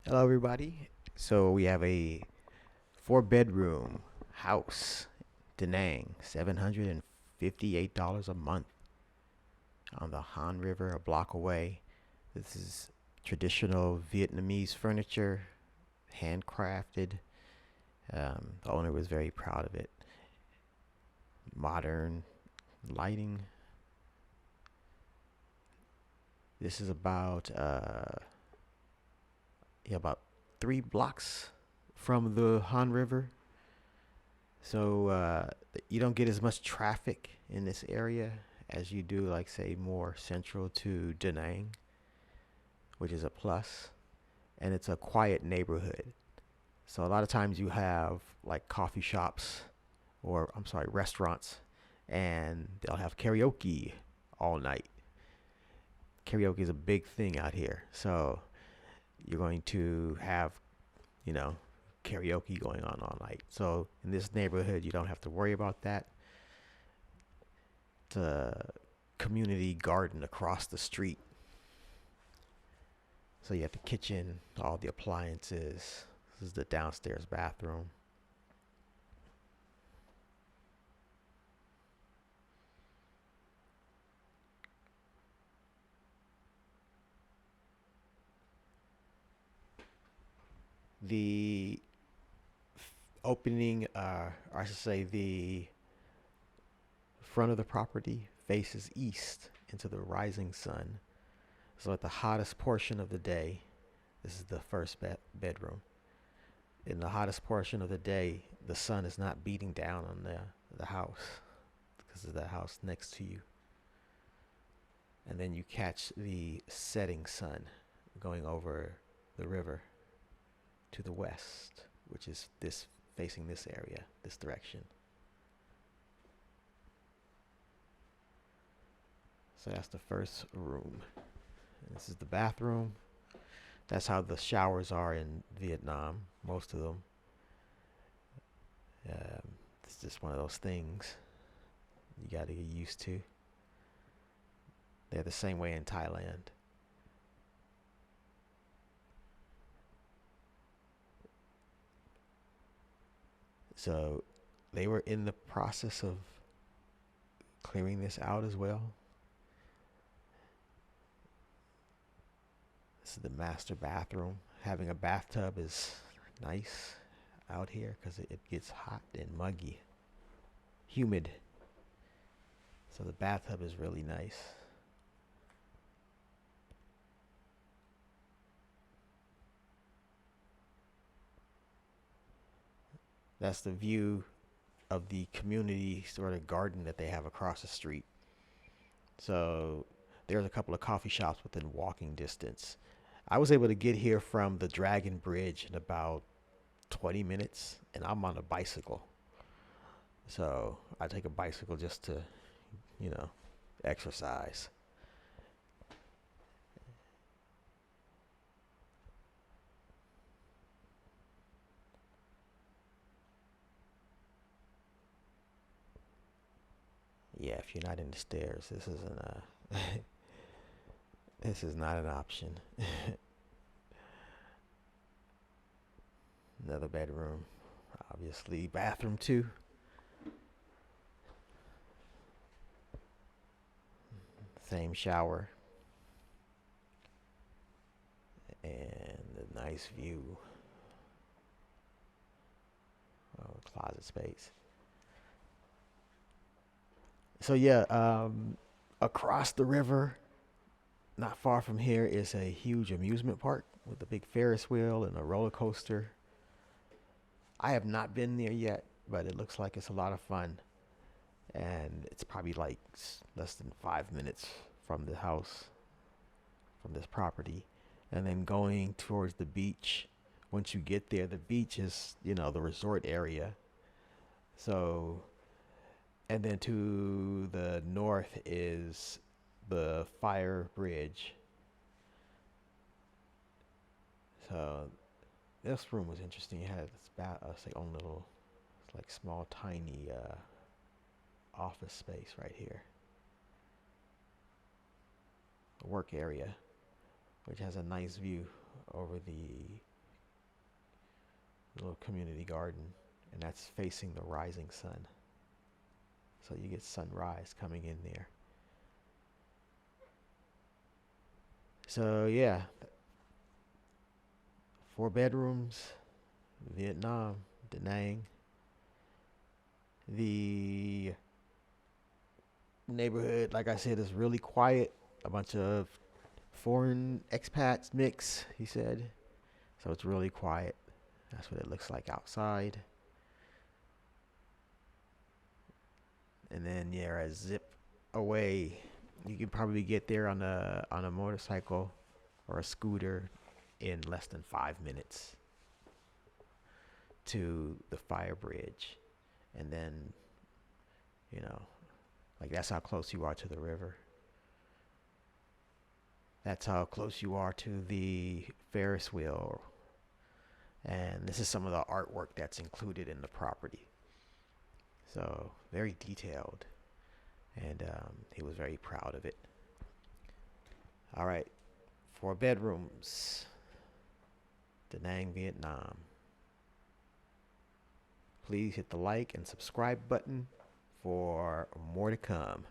Hello, everybody. So we have a four-bedroom house, Da Nang, $758 a month on the Han River, a block away. This is traditional Vietnamese furniture, handcrafted. The owner was very proud of it. Modern lighting. This is about 3 blocks from the Han River. So you don't get as much traffic in this area as you do, like, say, more central to Da Nang, which is a plus. And it's a quiet neighborhood. So a lot of times you have like coffee shops, or I'm sorry, restaurants, and they'll have karaoke all night. Karaoke is a big thing out here. So you're going to have, you know, karaoke going on all night. So in this neighborhood, you don't have to worry about that. The community garden across the street. So you have the kitchen, all the appliances. This is the downstairs bathroom. The opening, or I should say, the front of the property faces east into the rising sun. So at the hottest portion of the day, this is the first bedroom. In the hottest portion of the day, the sun is not beating down on the house because of the house next to you. And then you catch the setting sun going over the river to the west, which is this facing this area, this direction. So that's the first room. And this is the bathroom. That's how the showers are in Vietnam, most of them. It's just one of those things you got to get used to. They're the same way in Thailand. So they were in the process of clearing this out as well. This is the master bathroom. Having a bathtub is nice out here because it gets hot and muggy, humid. So the bathtub is really nice. That's the view of the community sort of garden that they have across the street. So there's a couple of coffee shops within walking distance. I was able to get here from the Dragon Bridge in about 20 minutes, and I'm on a bicycle. So I take a bicycle just to, you know, exercise. Yeah, if you're not in the stairs, this isn't a this is not an option. Another bedroom, obviously bathroom too. Same shower and a nice view of closet space. So yeah, across the river, not far from here, is a huge amusement park with a big Ferris wheel and a roller coaster. I have not been there yet, but it looks like it's a lot of fun. And it's probably like less than 5 minutes from the house, from this property. And then going towards the beach. Once you get there, the beach is, the resort area. So, and then to the north is the fire bridge. So this room was interesting. It had its own little, like, small, tiny office space right here. A work area, which has a nice view over the little community garden, and that's facing the rising sun. So you get sunrise coming in there. So yeah, 4 bedrooms, Vietnam, Da Nang. The neighborhood, like I said, is really quiet. A bunch of foreign expats mix, he said. So it's really quiet. That's what it looks like outside. And then yeah, a zip away. You can probably get there on a motorcycle or a scooter in less than 5 minutes to the fire bridge. And then, you know, like that's how close you are to the river. That's how close you are to the Ferris wheel. And this is some of the artwork that's included in the property. So very detailed. And he was very proud of it. All right, 4 bedrooms, Da Nang, Vietnam. Please hit the like and subscribe button for more to come.